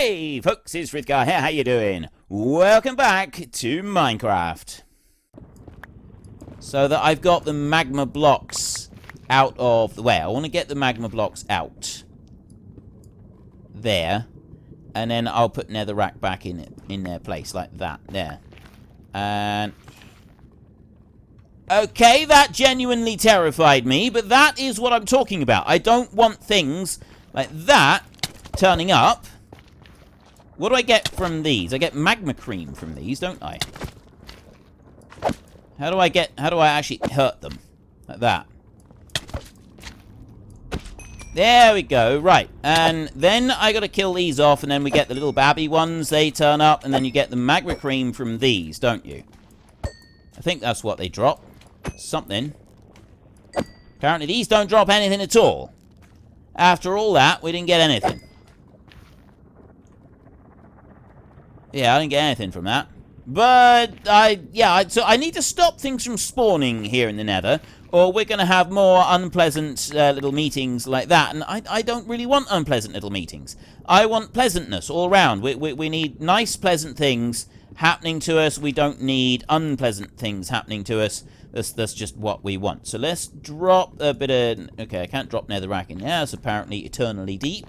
Hey folks, it's Frithgar here, how you doing? Welcome back to Minecraft. So that I've got the magma blocks out of the way. I want to get the magma blocks out. There. And then I'll put netherrack back in their place, like that, there. And... okay, that genuinely terrified me, but that is what I'm talking about. I don't want things like that turning up. What do I get from these? I get magma cream from these, don't I? How do I actually hurt them? Like that. There we go, right. And then I gotta kill these off, and then we get the little babby ones, they turn up, and then you get the magma cream from these, don't you? I think that's what they drop. Something. Apparently these don't drop anything at all. After all that, we didn't get anything. Yeah, I didn't get anything from that. But, so I need to stop things from spawning here in the nether, or we're going to have more unpleasant little meetings like that. And I don't really want unpleasant little meetings. I want pleasantness all around. We need nice, pleasant things happening to us. We don't need unpleasant things happening to us. That's just what we want. So let's drop a bit of... okay, I can't drop netherrack in there. It's apparently eternally deep.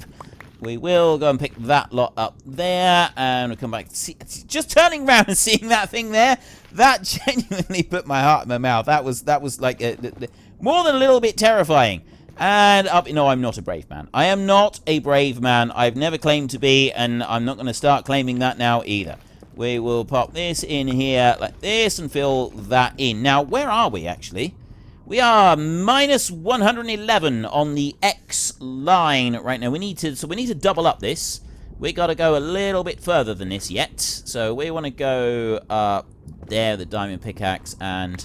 We will go and pick that lot up there, and we'll come back. See, just turning around and seeing that thing there, that genuinely put my heart in my mouth. That was like more than a little bit terrifying. And no, I'm not a brave man. I am not a brave man. I've never claimed to be, and I'm not going to start claiming that now either. We will pop this in here like this and fill that in. Now, where are we actually? We are minus 111 on the X line right now. We need to double up this. We got to go a little bit further than this yet. So we want to go up there, the diamond pickaxe, and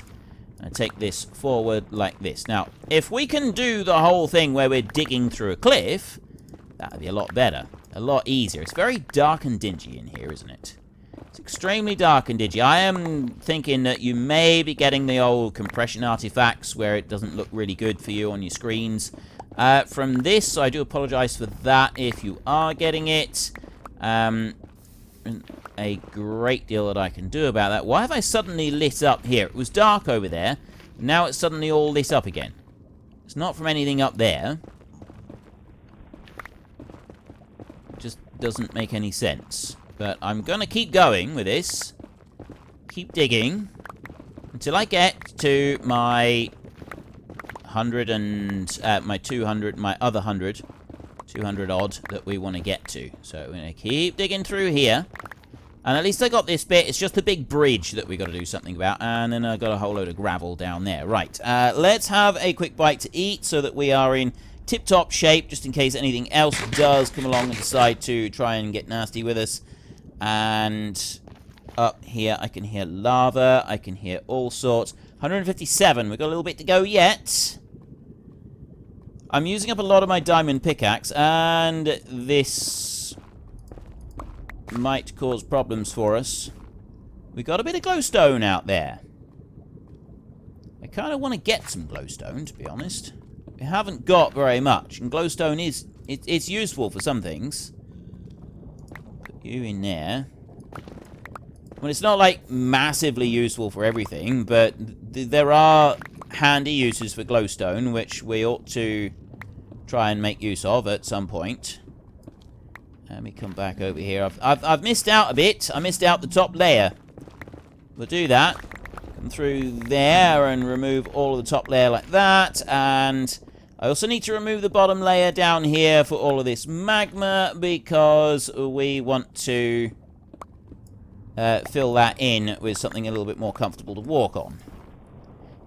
take this forward like this. Now, if we can do the whole thing where we're digging through a cliff, that would be a lot better, a lot easier. It's very dark and dingy in here, isn't it? It's extremely dark and dingy. I am thinking that you may be getting the old compression artifacts where it doesn't look really good for you on your screens. From this, so I do apologize for that if you are getting it. A great deal that I can do about that. Why have I suddenly lit up here? It was dark over there. Now it's suddenly all lit up again. It's not from anything up there. It just doesn't make any sense. But I'm going to keep going with this. Keep digging. Until I get to my 100 and... my 200, my other 100. 200 odd that we want to get to. So we're going to keep digging through here. And at least I got this bit. It's just the big bridge that we got to do something about. And then I got a whole load of gravel down there. Right. Let's have a quick bite to eat so that we are in tip-top shape. Just in case anything else does come along and decide to try and get nasty with us. And up here, I can hear lava. I can hear all sorts. 157. We've got a little bit to go yet. I'm using up a lot of my diamond pickaxe, and this might cause problems for us. We got a bit of glowstone out there. I kind of want to get some glowstone, to be honest. We haven't got very much, and glowstone it's useful for some things. You in there. Well, it's not like massively useful for everything, but there are handy uses for glowstone, which we ought to try and make use of at some point. Let me come back over here. I've missed out a bit. I missed out the top layer. We'll do that. Come through there and remove all of the top layer like that, and I also need to remove the bottom layer down here for all of this magma because we want to fill that in with something a little bit more comfortable to walk on.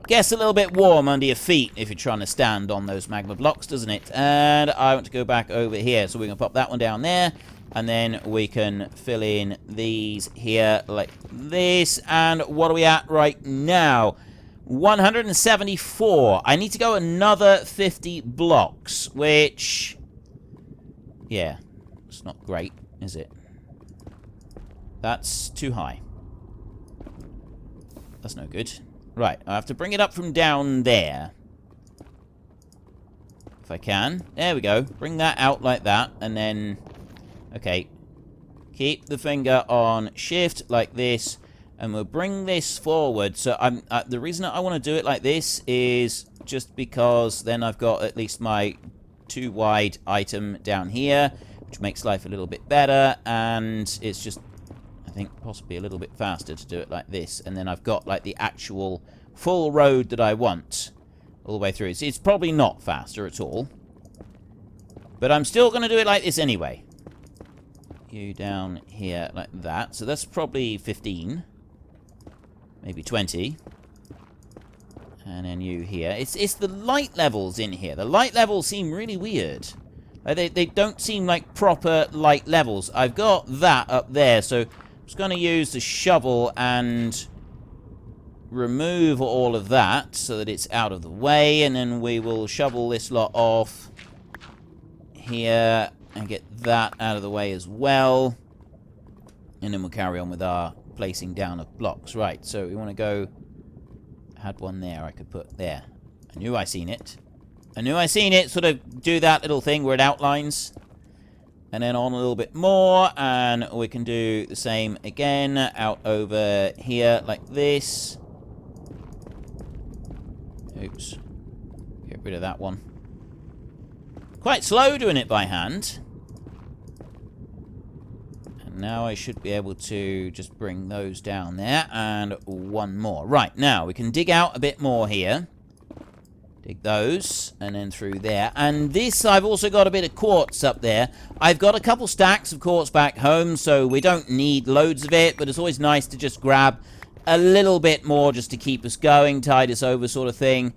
Gets a little bit warm under your feet if you're trying to stand on those magma blocks, doesn't it? And I want to go back over here, so we can pop that one down there, and then we can fill in these here like this. And what are we at right now? 174. I need to go another 50 blocks, which... yeah, it's not great, is it? That's too high. That's no good. Right, I have to bring it up from down there. If I can. There we go. Bring that out like that, and then... okay. Keep the finger on shift like this, and we'll bring this forward. So the reason I want to do it like this is just because then I've got at least my 2 wide item down here, which makes life a little bit better, and it's just, I think, possibly a little bit faster to do it like this. And then I've got like the actual full road that I want all the way through. It's probably not faster at all, but I'm still going to do it like this anyway. You down here like that. So that's probably 15. Maybe 20. And then you here. It's the light levels in here. The light levels seem really weird. Like they don't seem like proper light levels. I've got that up there, so I'm just going to use the shovel and remove all of that so that it's out of the way. And then we will shovel this lot off here and get that out of the way as well. And then we'll carry on with our placing down of blocks. Right, so we want to go... had one there I could put there. I knew I seen it. I knew I seen it sort of do that little thing where it outlines. And then on a little bit more, and we can do the same again out over here like this. Oops. Get rid of that one. Quite slow doing it by hand. And now I should be able to just bring those down there. And one more. Right, now we can dig out a bit more here. Dig those, and then through there. And this, I've also got a bit of quartz up there. I've got a couple stacks of quartz back home, so we don't need loads of it, but it's always nice to just grab a little bit more just to keep us going, tide us over sort of thing.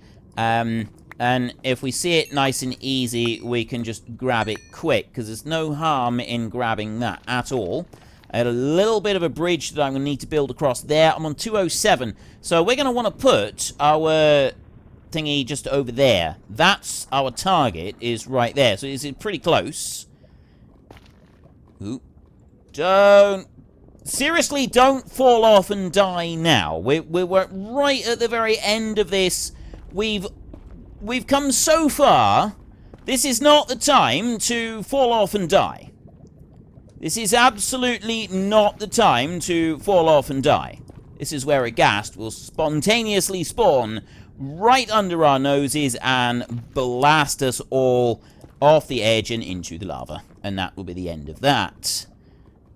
And if we see it nice and easy, we can just grab it quick, because there's no harm in grabbing that at all. I had a little bit of a bridge that I'm going to need to build across there. I'm on 207, so we're going to want to put our thingy just over there. That's our target, is right there. So it's pretty close. Ooh. Seriously, don't fall off and die now. We're right at the very end of this. We've come so far. This is not the time to fall off and die. This is absolutely not the time to fall off and die. This is where a ghast will spontaneously spawn right under our noses and blast us all off the edge and into the lava. And that will be the end of that.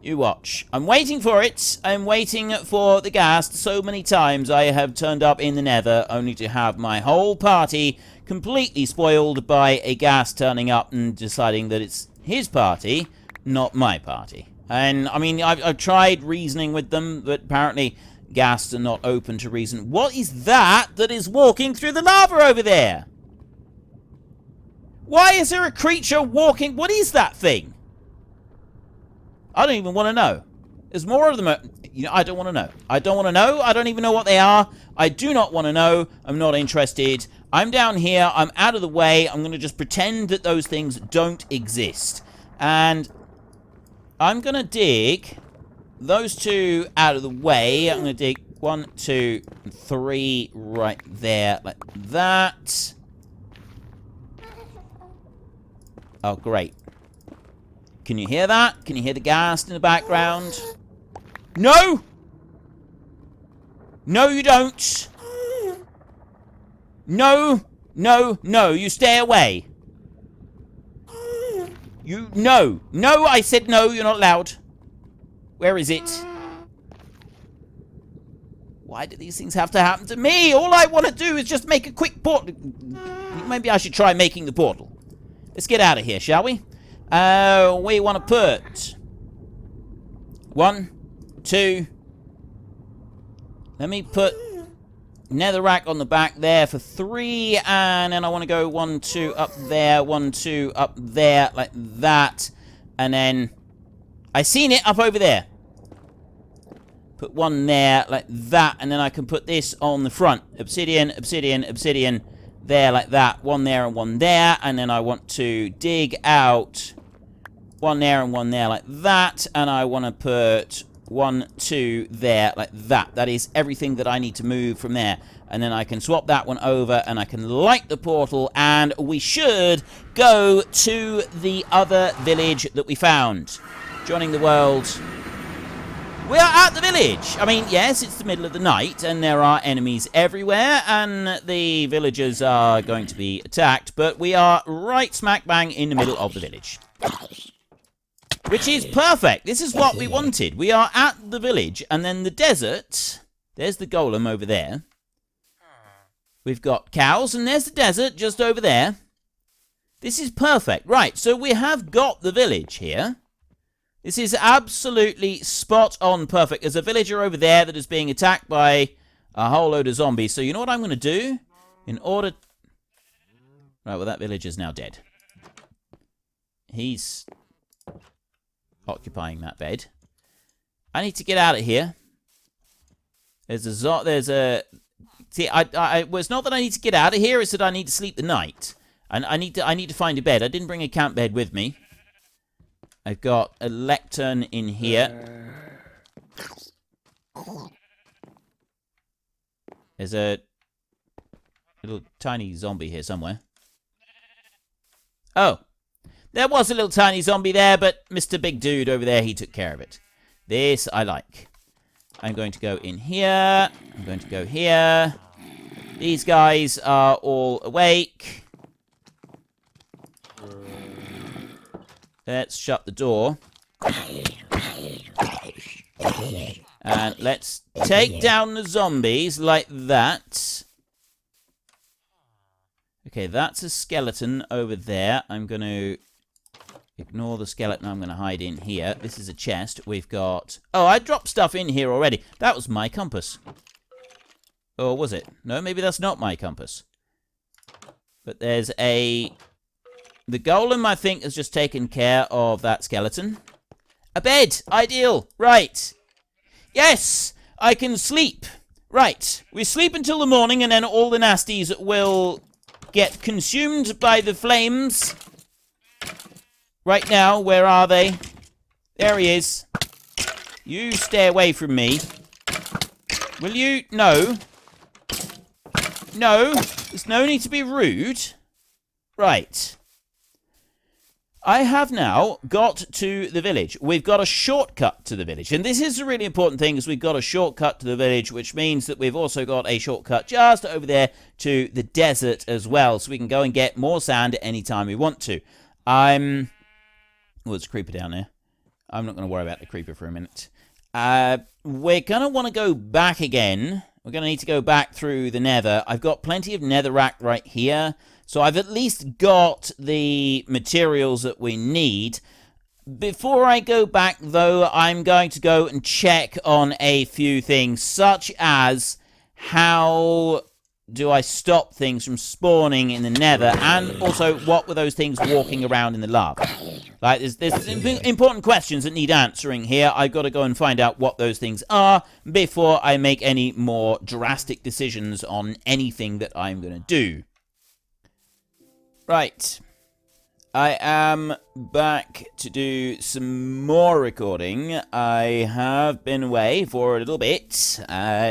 You watch. I'm waiting for it. I'm waiting for the ghast. So many times I have turned up in the nether only to have my whole party completely spoiled by a ghast turning up and deciding that it's his party, not my party. And, I mean, I've tried reasoning with them, but apparently ghasts are not open to reason. What is that is walking through the lava over there? Why is there a creature walking? What is that thing? I don't even want to know. There's more of them. You know, I don't want to know. I don't want to know. I don't even know what they are. I do not want to know. I'm not interested. I'm down here. I'm out of the way. I'm going to just pretend that those things don't exist. And I'm going to dig those two out of the way. I'm going to dig 1, 2, 3 right there like that. Oh, great. Can you hear that? Can you hear the ghast in the background? No! No, you don't! No! No, no, you stay away. No! No, I said no, you're not allowed. Where is it? Why do these things have to happen to me? All I want to do is just make a quick portal. Maybe I should try making the portal. Let's get out of here, shall we? We want to put 1, 2. Let me put netherrack on the back there for 3, and then I want to go 1, 2 up there, 1, 2 up there, like that, and then I seen it up over there. Put 1 there, like that, and then I can put this on the front. Obsidian, obsidian, obsidian, there, like that. 1 there and 1 there, and then I want to dig out 1 there and 1 there, like that, and I want to put 1, 2 there, like that. That is everything that I need to move from there. And then I can swap that one over, and I can light the portal, and we should go to the other village that we found. Joining the world We are at the village. I mean, yes, it's the middle of the night, and there are enemies everywhere, and the villagers are going to be attacked, but we are right smack bang in the middle of the village. Which is perfect. This is what we wanted. We are at the village, and then the desert. There's the golem over there. We've got cows, and there's the desert just over there. This is perfect. Right, so we have got the village here. This is absolutely spot on perfect. There's a villager over there that is being attacked by a whole load of zombies. So you know what I'm going to do? In order... Right, well, that villager's now dead. He's occupying that bed. I need to get out of here. There's a... See, well, it's not that I need to get out of here. It's that I need to sleep the night. And I need to find a bed. I didn't bring a camp bed with me. I've got a lectern in here. There's a little tiny zombie here somewhere. Oh. There was a little tiny zombie there, but Mr. Big Dude over there, he took care of it. This I like. I'm going to go in here. I'm going to go here. These guys are all awake. Let's shut the door. And let's take down the zombies like that. Okay, that's a skeleton over there. I'm going to ignore the skeleton. I'm going to hide in here. This is a chest. We've got... Oh, I dropped stuff in here already. That was my compass. Or was it? No, maybe that's not my compass. But there's a... The golem, I think, has just taken care of that skeleton. A bed! Ideal! Right. Yes! I can sleep. Right. We sleep until the morning, and then all the nasties will get consumed by the flames. Right now, where are they? There he is. You stay away from me. Will you? No. No. There's no need to be rude. Right. I have now got to the village. We've got a shortcut to the village. And this is a really important thing, is we've got a shortcut to the village, which means that we've also got a shortcut just over there to the desert as well. So we can go and get more sand at any time we want to. Oh, there's a creeper down there. I'm not going to worry about the creeper for a minute. We're going to want to go back again. We're going to need to go back through the nether. I've got plenty of netherrack right here. So I've at least got the materials that we need. Before I go back, though, I'm going to go and check on a few things, such as how do I stop things from spawning in the nether, and also what were those things walking around in the lava. Like, there's important questions that need answering here. I've got to go and find out what those things are before I make any more drastic decisions on anything that I'm going to do. Right, I am back to do some more recording. I have been away for a little bit.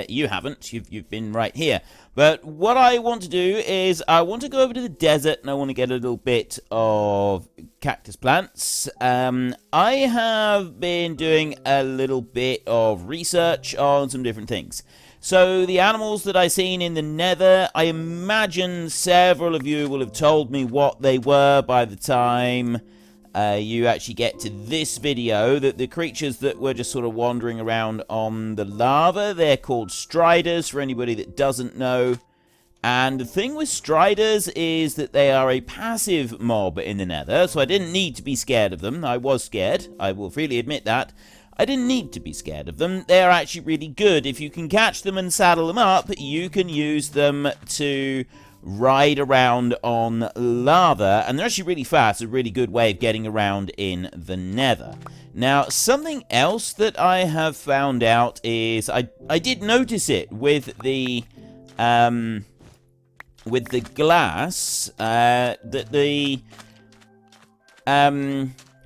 You haven't, you've been right here. But what I want to do is I want to go over to the desert and I want to get a little bit of cactus plants. I have been doing a little bit of research on some different things. So, the animals that I seen in the nether, I imagine several of you will have told me what they were by the time you actually get to this video. That the creatures that were just sort of wandering around on the lava, they're called striders, for anybody that doesn't know. And the thing with striders is that they are a passive mob in the nether, so I didn't need to be scared of them. I was scared, I will freely admit that. I didn't need to be scared of them. They're actually really good. If you can catch them and saddle them up, you can use them to ride around on lava. And they're actually really fast. A really good way of getting around in the nether. Now, something else that I have found out is... I did notice it with the glass.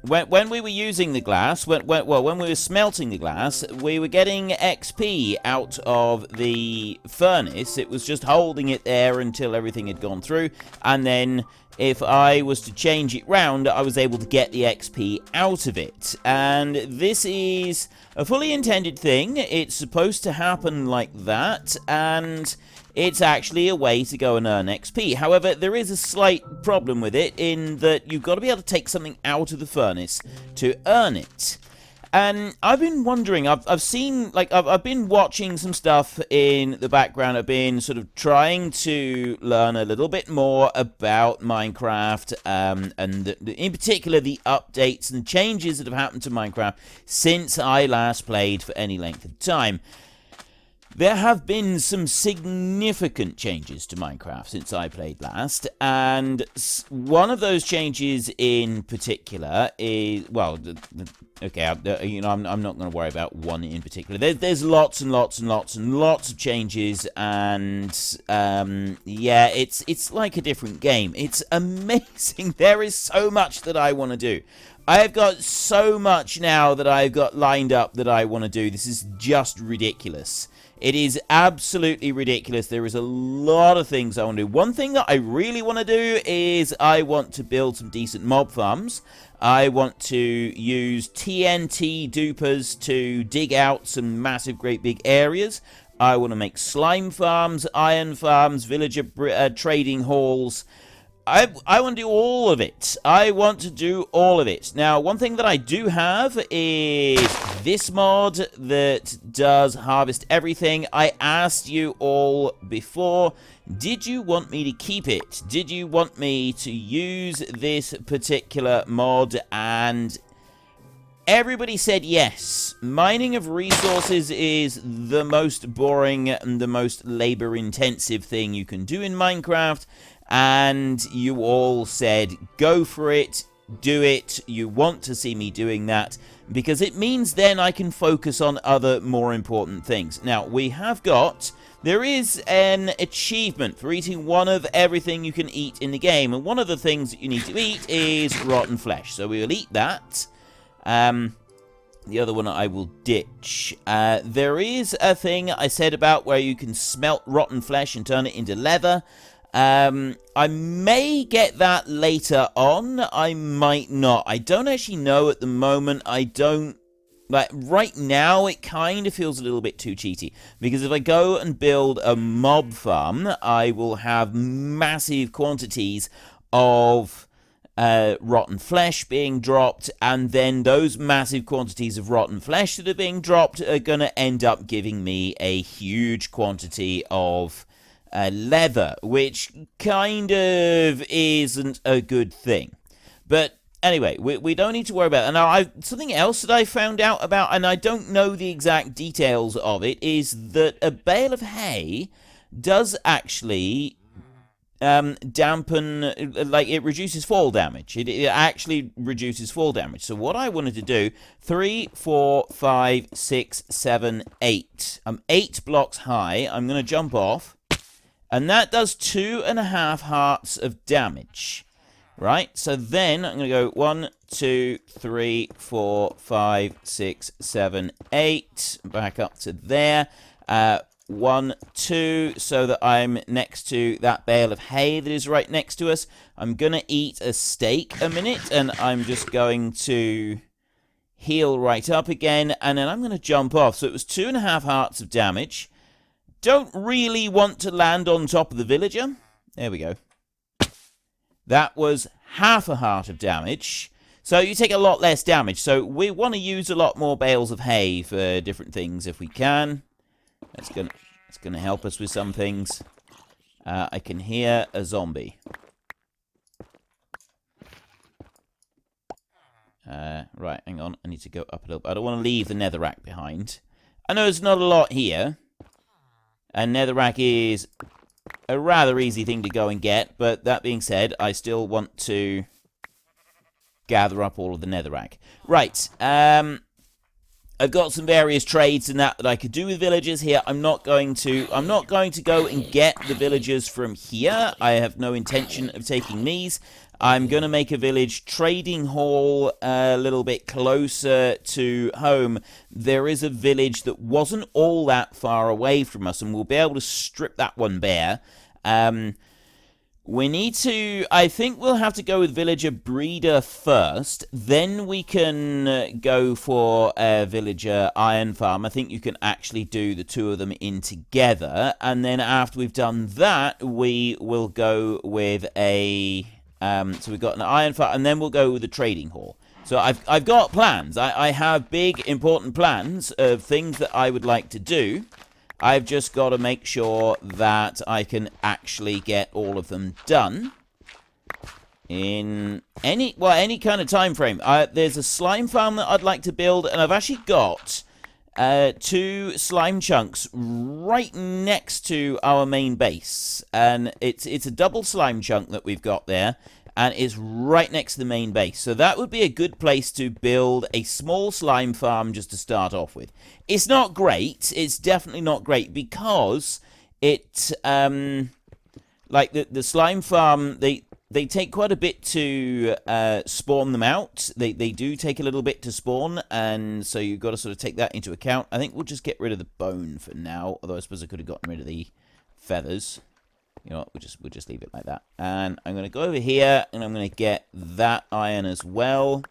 When we were using the glass, when we were smelting the glass, we were getting XP out of the furnace. It was just holding it there until everything had gone through, and then if I was to change it round, I was able to get the XP out of it. And this is a fully intended thing. It's supposed to happen like that, and it's actually a way to go and earn XP. However, there is a slight problem with it in that you've got to be able to take something out of the furnace to earn it. And I've been wondering, I've seen, like, I've been watching some stuff in the background. I've been sort of trying to learn a little bit more about Minecraft, and in particular the updates and changes that have happened to Minecraft since I last played for any length of time. There have been some significant changes to Minecraft since I played last, and one of those changes in particular is, well, okay, you know, I'm not going to worry about one in particular. There's lots and lots and lots and lots of changes, and yeah, it's like a different game. It's amazing. There is so much that I want to do. I have got so much now that I've got lined up that I want to do. This is just ridiculous. It is absolutely ridiculous. There is a lot of things I want to do. One thing that I really want to do is I want to build some decent mob farms. I want to use TNT dupers to dig out some massive, great big areas. I want to make slime farms, iron farms, villager trading halls. I want to do all of it. I want to do all of it. Now, one thing that I do have is this mod that does harvest everything. I asked you all before, did you want me to keep it? Did you want me to use this particular mod? And everybody said yes. Mining of resources is the most boring and the most labor-intensive thing you can do in Minecraft. And you all said, go for it, do it, you want to see me doing that, because it means then I can focus on other more important things. Now, there is an achievement for eating one of everything you can eat in the game, and one of the things that you need to eat is rotten flesh, so we will eat that. The other one I will ditch. There is a thing I said about where you can smelt rotten flesh and turn it into leather. I may get that later on. I might not. I don't actually know at the moment. Right now, it kind of feels a little bit too cheaty. Because if I go and build a mob farm, I will have massive quantities of rotten flesh being dropped, and then those massive quantities of rotten flesh that are being dropped are going to end up giving me a huge quantity of leather, which kind of isn't a good thing. But anyway, we don't need to worry about it. Now, something else that I found out about, and I don't know the exact details of it, is that a bale of hay does actually dampen, like, it reduces fall damage. It actually reduces fall damage. So what I wanted to do, 3, 4, 5, 6, 7, 8. I'm 8 blocks high. I'm going to jump off. And that does 2.5 hearts of damage. Right? So then I'm going to go 1, 2, 3, 4, 5, 6, 7, 8. Back up to there. 1, 2, so that I'm next to that bale of hay that is right next to us. I'm going to eat a steak a minute, and I'm just going to heal right up again, and then I'm going to jump off. So it was 2.5 hearts of damage. Don't really want to land on top of the villager. There we go. That was half a heart of damage. So you take a lot less damage. So we want to use a lot more bales of hay for different things if we can. It's gonna help us with some things. I can hear a zombie. Right, hang on. I need to go up a little bit. I don't want to leave the netherrack behind. I know there's not a lot here. And netherrack is a rather easy thing to go and get. But that being said, I still want to gather up all of the netherrack. Right, I've got some various trades and that I could do with villagers here. I'm not going to go and get the villagers from here. I have no intention of taking these. I'm going to make a village trading hall a little bit closer to home. There is a village that wasn't all that far away from us, and we'll be able to strip that one bare. We need to... I think we'll have to go with villager breeder first. Then we can go for a villager iron farm. I think you can actually do the two of them in together. And then after we've done that, we will go with a... so we've got an iron farm, and then we'll go with the trading hall. So I've got plans. I have big, important plans of things that I would like to do. I've just got to make sure that I can actually get all of them done in any kind of time frame. There's a slime farm that I'd like to build, and I've actually got 2 slime chunks right next to our main base, and it's a double slime chunk that we've got there, and it's right next to the main base. So that would be a good place to build a small slime farm just to start off with. It's not great. It's definitely not great because it, like the slime farm, they take quite a bit to spawn them out. They do take a little bit to spawn, and so you've got to sort of take that into account. I think we'll just get rid of the bone for now, although I suppose I could have gotten rid of the feathers. You know what, we'll just leave it like that. And I'm going to go over here, and I'm going to get that iron as well.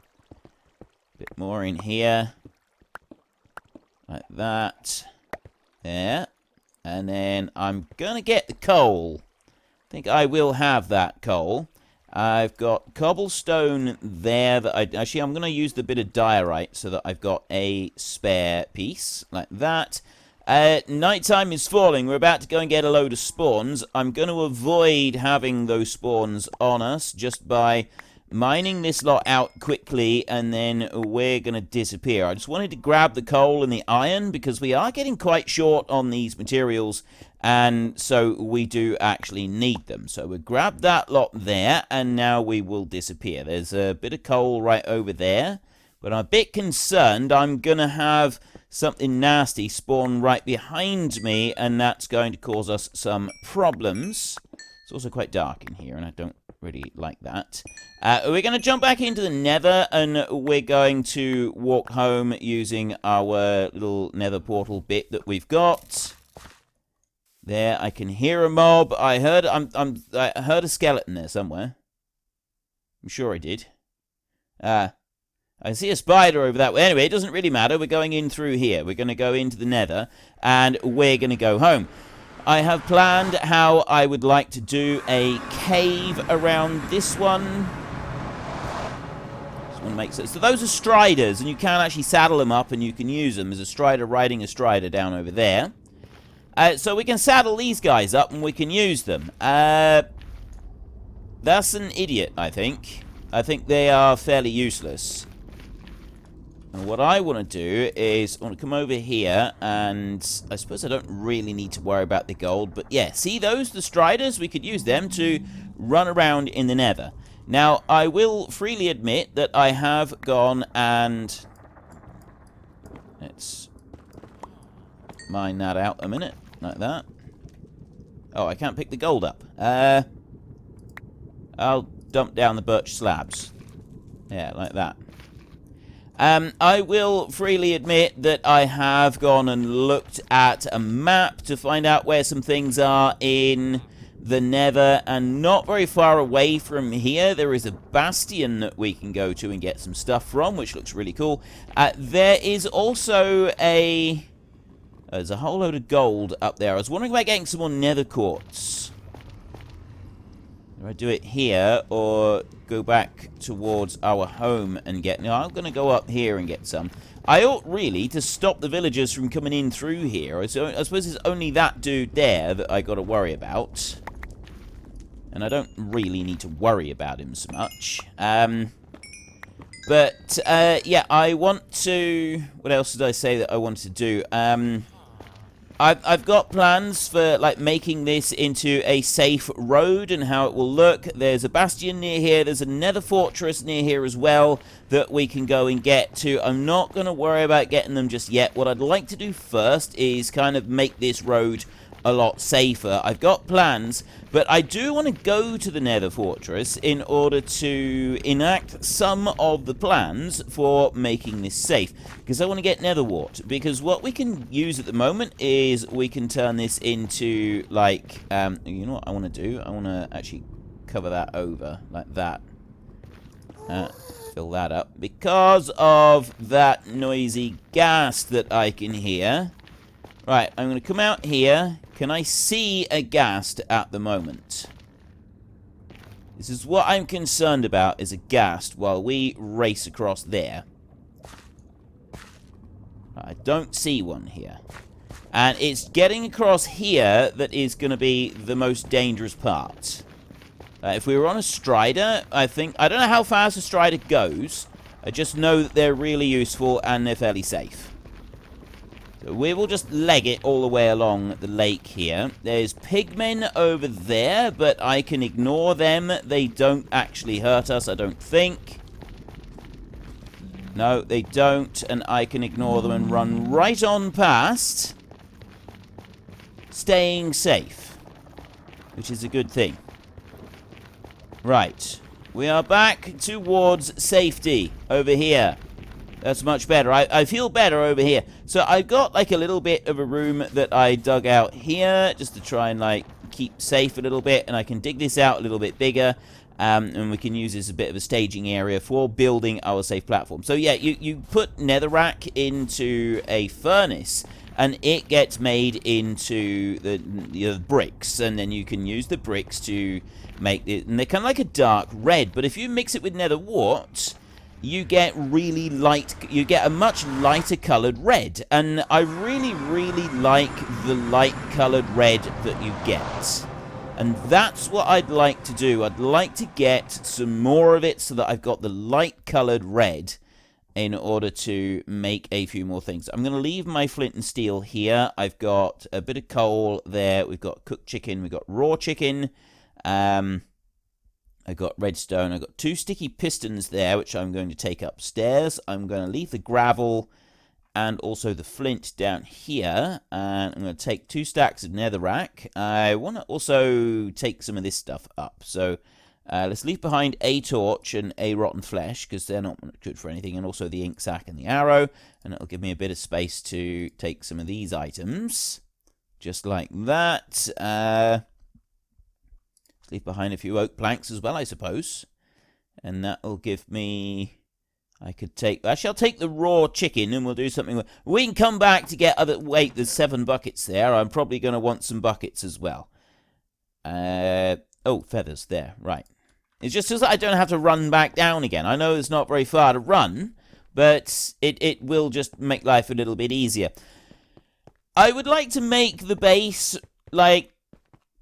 A bit more in here. Like that. There. And then I'm going to get the coal. I think I will have that coal. I've got cobblestone there that I'm going to use the bit of diorite so that I've got a spare piece. Like that. Nighttime is falling. We're about to go and get a load of spawns. I'm going to avoid having those spawns on us just by mining this lot out quickly, and then we're going to disappear. I just wanted to grab the coal and the iron because we are getting quite short on these materials, and so we do actually need them. So we'll grab that lot there, and now we will disappear. There's a bit of coal right over there, but I'm a bit concerned I'm going to have something nasty spawn right behind me, and that's going to cause us some problems. It's also quite dark in here, and I don't really like that. We're going to jump back into the nether, and we're going to walk home using our little nether portal bit that we've got. There, I can hear a mob. I heard a skeleton there somewhere. I'm sure I did. I see a spider over that way. Anyway, it doesn't really matter. We're going in through here. We're going to go into the nether, and we're going to go home. I have planned how I would like to do a cave around this one. This one makes sense. So those are striders, and you can actually saddle them up, and you can use them. There's a strider riding a strider down over there. So we can saddle these guys up, and we can use them. That's an idiot, I think. I think they are fairly useless. And what I want to do is I want to come over here, and I suppose I don't really need to worry about the gold, but yeah, see those, the striders? We could use them to run around in the nether. Now, I will freely admit that I have gone and... Let's mine that out a minute, like that. Oh, I can't pick the gold up. I'll dump down the birch slabs. Yeah, like that. I will freely admit that I have gone and looked at a map to find out where some things are in the nether, and not very far away from here there is a bastion that we can go to and get some stuff from, which looks really cool. There is also a... there's a whole load of gold up there. I was wondering about getting some more nether quartz. Do I do it here, or go back towards our home and get... No, I'm going to go up here and get some. I ought really to stop the villagers from coming in through here. So I suppose it's only that dude there that I got to worry about. And I don't really need to worry about him so much. But, yeah, I want to... What else did I say that I wanted to do? I've got plans for, like, making this into a safe road and how it will look. There's a bastion near here. There's a nether fortress near here as well that we can go and get to. I'm not going to worry about getting them just yet. What I'd like to do first is kind of make this road a lot safer. I've got plans, but I do want to go to the nether fortress in order to enact some of the plans for making this safe, because I want to get nether wart, because what we can use at the moment is we can turn this into, like, you know what I want to do? I want to actually cover that over like that. Fill that up because of that noisy gas that I can hear. Right, I'm going to come out here. Can I see a ghast at the moment? This is what I'm concerned about, is a ghast while we race across there. I don't see one here. And it's getting across here that is going to be the most dangerous part. If we were on a strider, I don't know how fast a strider goes. I just know that they're really useful and they're fairly safe. So we will just leg it all the way along the lake here. There's pigmen over there, but I can ignore them. They don't actually hurt us, I don't think. No, they don't, and I can ignore them and run right on past. Staying safe, which is a good thing. Right, we are back towards safety over here. That's much better. I feel better over here. So I've got like a little bit of a room that I dug out here just to try and like keep safe a little bit, and I can dig this out a little bit bigger, and we can use this as a bit of a staging area for building our safe platform. So yeah, you put netherrack into a furnace and it gets made into the bricks, and then you can use the bricks to make it, and they're kind of like a dark red, but if you mix it with nether wart, you get really light, you get a much lighter colored red, and I really, really like the light colored red that you get. And that's what I'd like to do. I'd like to get some more of it so that I've got the light colored red in order to make a few more things. I'm going to leave my flint and steel here. I've got a bit of coal there. We've got cooked chicken. We've got raw chicken. I got redstone. I've got 2 sticky pistons there, which I'm going to take upstairs. I'm going to leave the gravel and also the flint down here. And I'm going to take 2 stacks of netherrack. I want to also take some of this stuff up. So let's leave behind a torch and a rotten flesh, because they're not good for anything. And also the ink sac and the arrow. And it'll give me a bit of space to take some of these items. Just like that. Leave behind a few oak planks as well, I suppose. And that will give me... I could take... Actually, I'll take the raw chicken and we'll do something with... We can come back to get other... Wait, there's 7 buckets there. I'm probably going to want some buckets as well. Oh, feathers there. Right. It's just so that I don't have to run back down again. I know it's not very far to run, but it will just make life a little bit easier. I would like to make the base, like...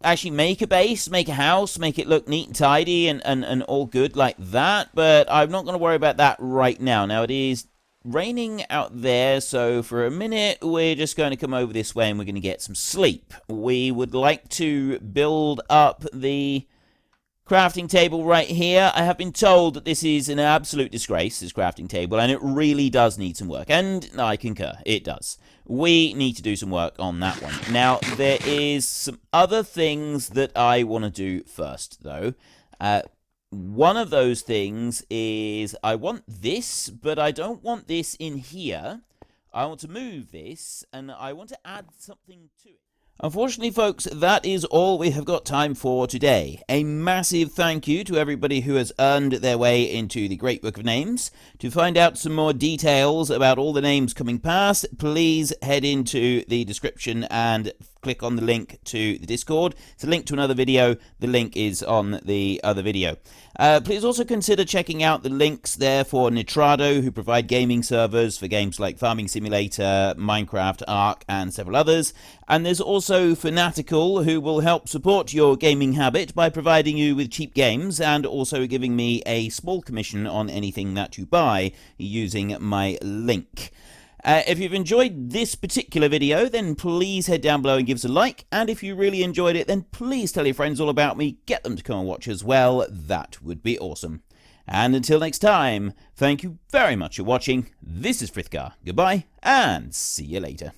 Actually make a base, make a house, make it look neat and tidy and all good like that, but I'm not going to worry about that right now. Now, it is raining out there, so for a minute, we're just going to come over this way and we're going to get some sleep. We would like to build up the crafting table right here. I have been told that this is an absolute disgrace, this crafting table, and it really does need some work, and I concur, it does. We need to do some work on that one. Now, there is some other things that I want to do first, though. One of those things is I want this, but I don't want this in here. I want to move this, and I want to add something to it. Unfortunately, folks, that is all we have got time for today. A massive thank you to everybody who has earned their way into the Great Book of Names. To find out some more details about all the names coming past, please head into the description and click on the link to the Discord. It's a link to another video. The link is on the other video. Please also consider checking out the links there for Nitrado, who provide gaming servers for games like Farming Simulator, Minecraft, Ark, and several others. And there's also Fanatical, who will help support your gaming habit by providing you with cheap games and also giving me a small commission on anything that you buy using my link. If you've enjoyed this particular video, then please head down below and give us a like. And if you really enjoyed it, then please tell your friends all about me. Get them to come and watch as well. That would be awesome. And until next time, thank you very much for watching. This is Frithgar. Goodbye, and see you later.